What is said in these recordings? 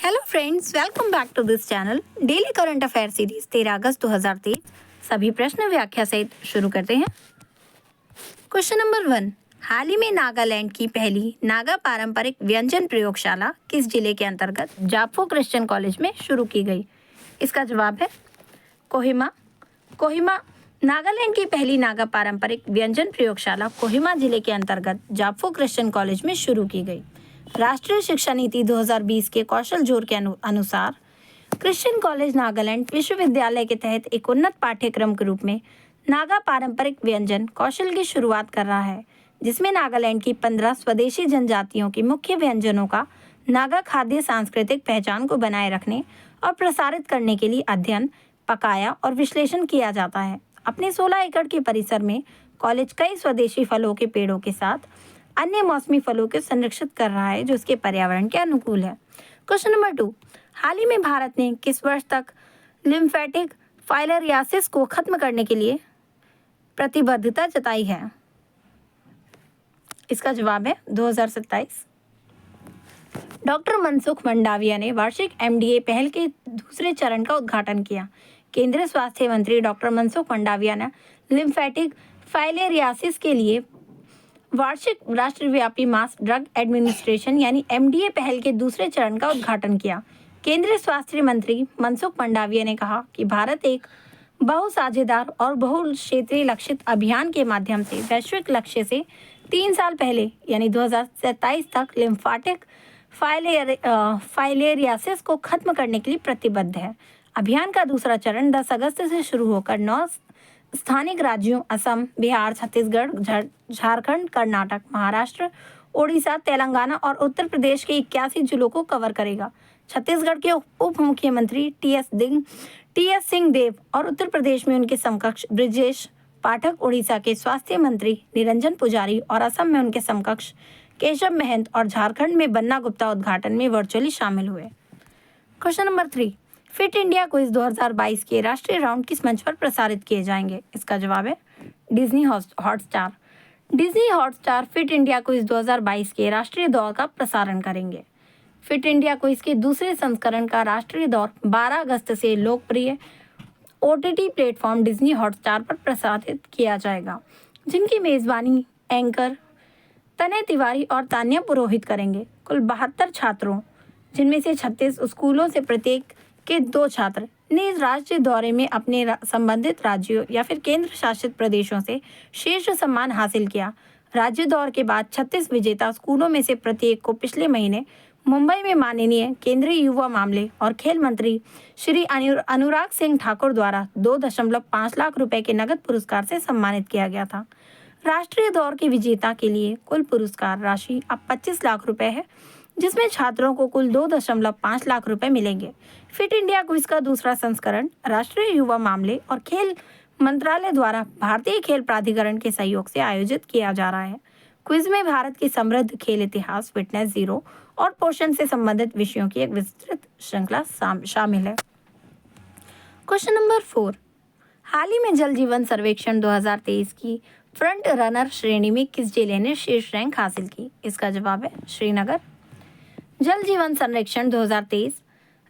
Hello friends, welcome back to this channel. Daily current affair series 13 अगस्त 2023 सभी प्रश्न व्याख्या सहित शुरू करते हैं। क्वेश्चन नंबर 1, हाल ही में नागालैंड की पहली नागा पारंपरिक व्यंजन प्रयोगशाला किस जिले के अंतर्गत जापफो क्रिश्चियन कॉलेज में शुरू की गई? इसका जवाब है कोहिमा। कोहिमा नागालैंड की पहली नागा पारंपरिक व्यंजन प्रयोगशाला कोहिमा जिले के अंतर्गत जापफो क्रिश्चियन कॉलेज में शुरू की गई। राष्ट्रीय शिक्षा नीति 2020 के कौशल जोर के अनुसार क्रिश्चियन कॉलेज नागालैंड विश्वविद्यालय के तहत एक उन्नत पाठ्यक्रम के रूप में नागा पारंपरिक व्यंजन कौशल की शुरुआत कर रहा है, जिसमें नागालैंड की 15 स्वदेशी जनजातियों के मुख्य व्यंजनों का नागा खाद्य सांस्कृतिक पहचान को बनाए रखने और प्रसारित करने के लिए अध्ययन, पकाया और विश्लेषण किया जाता है। अपने 16 एकड़ के परिसर में कॉलेज कई स्वदेशी फलों के पेड़ों के साथ अन्य मौसमी फलों को संरक्षित कर रहा है, जो उसके पर्यावरण के अनुकूल है। क्वेश्चन नंबर 2, हाल ही में भारत ने किस वर्ष तक लिम्फेटिक फाइलेरियासिस को खत्म करने के लिए प्रतिबद्धता जताई है? इसका जवाब है 2027। डॉक्टर मनसुख मंडाविया ने वार्षिक एमडीए पहल के दूसरे चरण का उद्घाटन किया। केंद्रीय स्वास्थ्य मंत्री डॉक्टर मनसुख मंडाविया ने लिम्फेटिक फाइलेरियासिस के लिए वार्षिक राष्ट्रव्यापी मास ड्रग एडमिनिस्ट्रेशन यानी एमडीए पहल के दूसरे चरण का उद्घाटन किया। केंद्रीय स्वास्थ्य मंत्री मनसुख मंडाविया ने कहा कि भारत एक बहुसाझेदार और बहु क्षेत्रीय लक्षित अभियान के माध्यम से वैश्विक लक्ष्य से 3 साल पहले यानी 2027 तक लिम्फेटिक फाइलेरियासिस को खत्म करने के लिए प्रतिबद्ध है। अभियान का दूसरा चरण 10 अगस्त से शुरू होकर 9 स्थानिक राज्यों असम, बिहार, छत्तीसगढ़, झारखंड, कर्नाटक, महाराष्ट्र, ओडिशा, तेलंगाना और उत्तर प्रदेश के 81 जिलों को कवर करेगा। छत्तीसगढ़ के उप मुख्यमंत्री टीएस सिंहदेव और उत्तर प्रदेश में उनके समकक्ष ब्रिजेश पाठक, उड़ीसा के स्वास्थ्य मंत्री निरंजन पुजारी और असम में उनके समकक्ष केशव महंत और झारखंड में बन्ना गुप्ता उद्घाटन में वर्चुअली शामिल हुए। Question number 3, fit India quiz 2022 के राष्ट्रीय राउंड किस मंच पर प्रसारित किए जाएंगे? इसका जवाब है Disney Hotstar. Disney Hotstar fit India quiz 2022 के राष्ट्रीय दौर का प्रसारण करेंगे। फिट इंडिया क्विज के दूसरे संस्करण का राष्ट्रीय दौर 12 अगस्त से लोकप्रिय ओटीटी प्लेटफॉर्म डिज्नी हॉटस्टार पर प्रसारित किया जाएगा, जिनकी मेजबानी एंकर तनय तिवारी और तान्या पुरोहित करेंगे। कुल 72 छात्रों, जिनमें से 36 स्कूलों से प्रत्येक के 2 छात्र ने इस राज्य दौरे में अपने संबंधित राज्यों या फिर केंद्र शासित प्रदेशों से शीर्ष सम्मान हासिल किया। राज्य दौर के बाद 36 विजेता स्कूलों में से प्रत्येक को पिछले महीने मुंबई में माननीय केंद्रीय युवा मामले और खेल मंत्री श्री अनुराग सिंह ठाकुर द्वारा 2.5 लाख रुपए के नगद पुरस्कार से सम्मानित किया गया था। राष्ट्रीय दौर के विजेता के लिए कुल पुरस्कार राशि अब 25 लाख रुपए है, जिसमें छात्रों को कुल 2.5 लाख रुपए मिलेंगे। फिट इंडिया क्विज का दूसरा संस्करण राष्ट्रीय युवा मामले और खेल मंत्रालय द्वारा भारतीय खेल प्राधिकरण के सहयोग से आयोजित किया जा रहा है। क्विज में भारत की समृद्ध खेल इतिहास, फिटनेस, जीरो और पोषण से संबंधित विषयों की एक विस्तृत श्रृंखला शामिल है। क्वेश्चन नंबर 4, हाल ही में जल जीवन सर्वेक्षण 2023 की फ्रंट रनर श्रेणी में किस जिले ने शीर्ष रैंक हासिल की? इसका जवाब है श्रीनगर। जल जीवन सर्वेक्षण 2023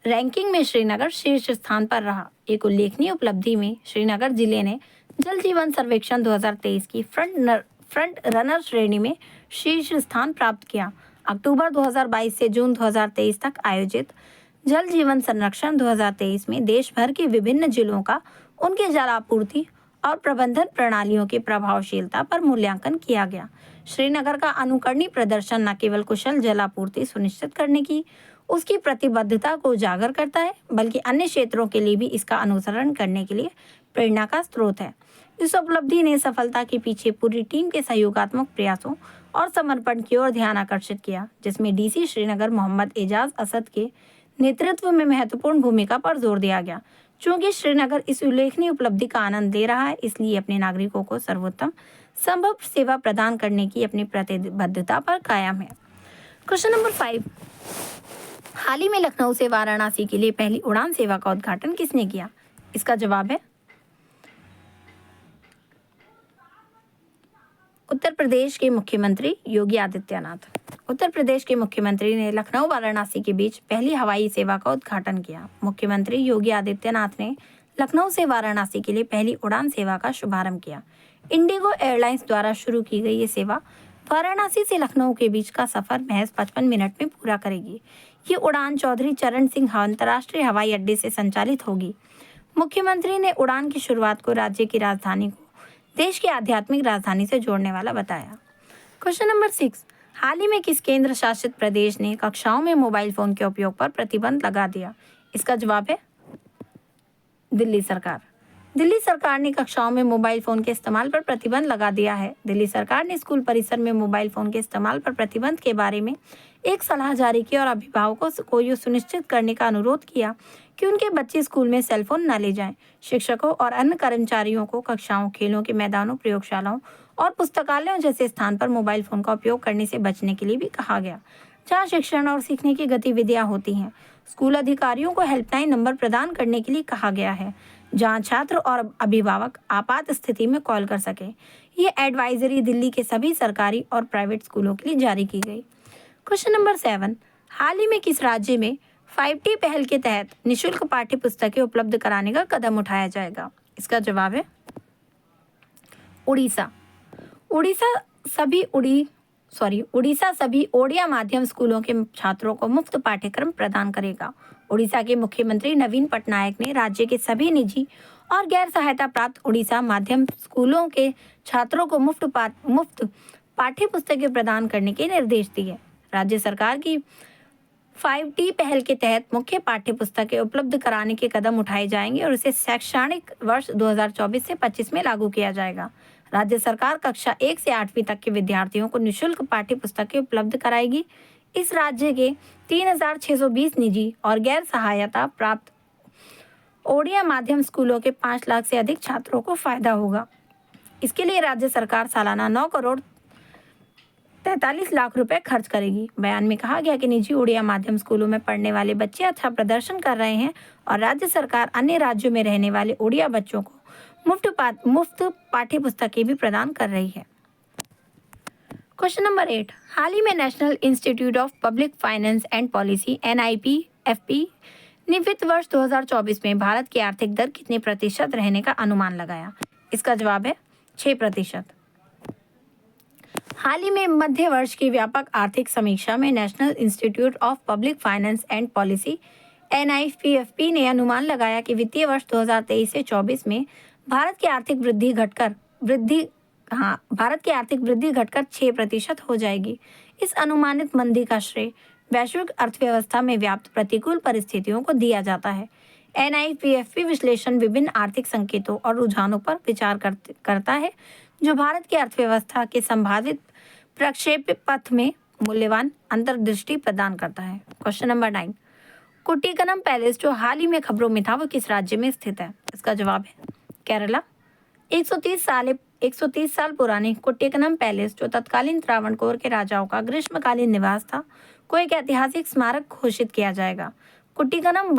रैंकिंग में श्रीनगर शीर्ष स्थान पर रहा। एक उल्लेखनीय उपलब्धि में श्रीनगर जिले ने जल जीवन सर्वेक्षण 2023 की फ्रंट रनर श्रेणी में शीर्ष स्थान प्राप्त किया। अक्टूबर 2022 से जून 2023 तक आयोजित जल जीवन संरक्षण 2023 में देश भर के विभिन्न जिलों का उनके जल आपूर्ति और प्रबंधन प्रणालियों की प्रभावशीलता पर मूल्यांकन किया गया। श्रीनगर का अनुकरणीय प्रदर्शन न केवल कुशल जल आपूर्ति सुनिश्चित करने की उसकी प्रतिबद्धता को उजागर करता है, बल्कि अन्य क्षेत्रों के लिए भी इसका अनुसरण करने के लिए प्रेरणा का स्रोत है। इस उपलब्धि ने सफलता के पीछे पूरी टीम के सहयोगात्मक प्रयासों और समर्पण की ओर ध्यान आकर्षित किया, जिसमें डीसी श्रीनगर मोहम्मद एजाज असद के नेतृत्व में महत्वपूर्ण भूमिका पर जोर दिया गया। चूंकि श्रीनगर इस उल्लेखनीय उपलब्धि का आनंद ले रहा है, इसलिए अपने नागरिकों को सर्वोत्तम संभव सेवा प्रदान करने की अपनी प्रतिबद्धता पर कायम है। क्वेश्चन नंबर 5, हाल ही में लखनऊ से वाराणसी के लिए पहली उड़ान सेवा का उद्घाटन किसने किया? इसका जवाब है उत्तर प्रदेश के मुख्यमंत्री योगी आदित्यनाथ। उत्तर प्रदेश के मुख्यमंत्री ने लखनऊ वाराणसी के बीच पहली हवाई सेवा का उद्घाटन किया। मुख्यमंत्री योगी आदित्यनाथ ने लखनऊ से वाराणसी के लिए पहली उड़ान सेवा का शुभारंभ किया। इंडिगो एयरलाइंस द्वारा शुरू की गई ये सेवा वाराणसी से लखनऊ के बीच का सफर महज 55 मिनट में पूरा करेगी। ये उड़ान चौधरी चरण सिंह अंतर्राष्ट्रीय हवाई अड्डे से संचालित होगी। मुख्यमंत्री ने उड़ान की शुरुआत को राज्य की राजधानी को देश की आध्यात्मिक राजधानी से जोड़ने वाला बताया। क्वेश्चन नंबर 6, हाल ही में किस केंद्र शासित प्रदेश ने कक्षाओं में मोबाइल फोन के उपयोग पर प्रतिबंध लगा दिया? इसका जवाब है दिल्ली सरकार। दिल्ली सरकार ने कक्षाओं में मोबाइल फोन के इस्तेमाल पर प्रतिबंध लगा दिया है। दिल्ली सरकार ने स्कूल परिसर में मोबाइल फोन के इस्तेमाल पर प्रतिबंध के बारे में एक सलाह जारी की और अभिभावकों को यह सुनिश्चित करने का अनुरोध किया कि उनके बच्चे स्कूल में सेलफोन न ले जाएं। शिक्षकों और अन्य कर्मचारियों को कक्षाओं, खेलों के मैदानों, प्रयोगशालाओं और पुस्तकालयों जैसे स्थान पर मोबाइल फोन का उपयोग करने से बचने के लिए भी कहा गया, जहां शिक्षण और सीखने की गतिविधियां होती हैं। स्कूल अधिकारियों को हेल्पलाइन नंबर प्रदान करने के लिए कहा गया है, जहां छात्र और अभिभावक आपात स्थिति में कॉल कर सकें। ये एडवाइजरी दिल्ली के सभी सरकारी और प्राइवेट स्कूलों के लिए जारी की गई। क्वेश्चन नंबर 7, हाल ही में किस राज्य में 5T पहल के तहत निशुल्क पाठ्य पुस्तकें उपलब्ध कराने का कदम उठाया जाएगा? इसका जवाब है उड़ीसा। उड़ीसा सभी ओडिया माध्यम स्कूलों के छात्रों को मुफ्त पाठ्यक्रम प्रदान करेगा। उड़ीसा के मुख्यमंत्री नवीन पटनायक ने राज्य के सभी निजी और गैर सहायता प्राप्त उड़ीसा माध्यम स्कूलों के छात्रों को मुफ्त पाठ्य पुस्तकें प्रदान करने के निर्देश दिए। राज्य सरकार की 5T पहल के तहत मुख्य पाठ्य पुस्तकें उपलब्ध कराने के कदम उठाए जाएंगे और इसे शैक्षणिक वर्ष 2024 से 25 में लागू किया जाएगा। राज्य सरकार कक्षा 1 से 8वीं तक के विद्यार्थियों को निःशुल्क पाठ्य पुस्तकें उपलब्ध कराएगी। इस राज्य के 3620 निजी और गैर सहायता प्राप्त ओडिया माध्यम स्कूलों के 5 लाख से अधिक छात्रों को फायदा होगा। इसके लिए राज्य सरकार सालाना 9 करोड़ 43 लाख रुपए खर्च करेगी। बयान में कहा गया कि निजी ओडिया माध्यम स्कूलों में पढ़ने वाले बच्चे अच्छा प्रदर्शन कर रहे हैं और राज्य सरकार अन्य राज्यों में रहने वाले ओडिया बच्चों को मुफ्त पाठ्य पुस्तकें भी प्रदान कर रही है। क्वेश्चन नंबर 8, हाल ही में national institute of public finance and policy NIPFP ने वित्त वर्ष 2024 में भारत की आर्थिक दर कितने प्रतिशत रहने का अनुमान लगाया? इसका जवाब है 6%। हाल ही में मध्य वर्ष की व्यापक आर्थिक समीक्षा में national institute of public finance and policy NIPFP ने अनुमान लगाया कि वित्तीय वर्ष 2023 से 24 में भारत की आर्थिक वृद्धि घटकर 6% हो जाएगी। इस अनुमानित मंदी का श्रेय वैश्विक अर्थव्यवस्था में व्याप्त प्रतिकूल परिस्थितियों को दिया जाता है। NIPFP विश्लेषण विभिन्न आर्थिक संकेतों और रुझानों पर विचार करता है जो भारत की अर्थव्यवस्था के संभावित प्रक्षेप पथ में मूल्यवान अंतर्दृष्टि प्रदान करता है। क्वेश्चन नंबर 9, कुट्टिकनम पैलेस जो हाल ही में खबरों में था वो किस राज्य में स्थित है? इसका जवाब है केरला। 130 साल पुराने कुट्टिकनम पैलेस जो तत्कालीन त्रावणकोर के राजाओं का ग्रीष्मकालीन निवास था को एक ऐतिहासिक स्मारक घोषित किया जाएगा। कुट्टिकनम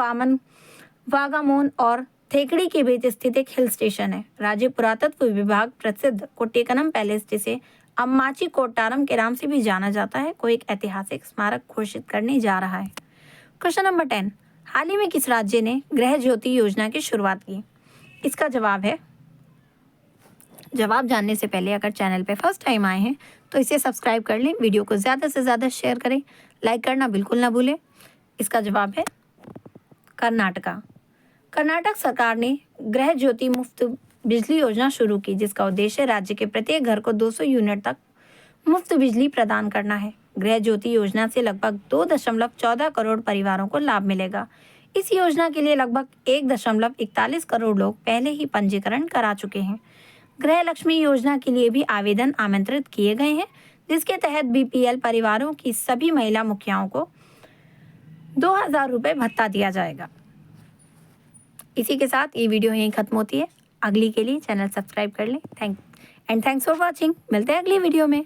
वागामोन और थेकड़ी के बीच स्थित एक हिल स्टेशन है। राज्य पुरातत्व विभाग प्रसिद्ध कुट्टिकनम पैलेस, जिसे अम्माची कोट्टारम के नाम से भी जाना जाता है, को एक ऐतिहासिक स्मारक घोषित करने जा रहा है। क्वेश्चन नंबर 10, हाल ही में किस राज्य ने गृह ज्योति योजना की शुरुआत की? इसका जवाब है, जवाब जानने से पहले अगर चैनल पे फर्स्ट टाइम आए हैं तो इसे सब्सक्राइब कर लें, वीडियो को ज़्यादा से ज़्यादा शेयर करें, लाइक करना बिल्कुल ना भूलें। इसका जवाब है कर्नाटका। कर्नाटक सरकार ने गृह ज्योति मुफ्त बिजली योजना शुरू की, जिसका उद्देश्य राज्य के प्रत्येक घर को 200 यूनिट तक मुफ्त बिजली प्रदान करना है। गृह ज्योति योजना से लगभग 2.14 करोड़ परिवारों को लाभ मिलेगा। इस योजना के लिए लगभग 1.41 करोड़ लोग पहले ही पंजीकरण करा चुके हैं। गृह लक्ष्मी योजना के लिए भी आवेदन आमंत्रित किए गए हैं, जिसके तहत BPL परिवारों की सभी महिला मुखियाओं को 2000 रुपये भत्ता दिया जाएगा। इसी के साथ ये वीडियो यहीं खत्म होती है। अगली के लिए चैनल सब्सक्राइब कर लें। Thanks for watching. मिलते हैं अगली वीडियो में।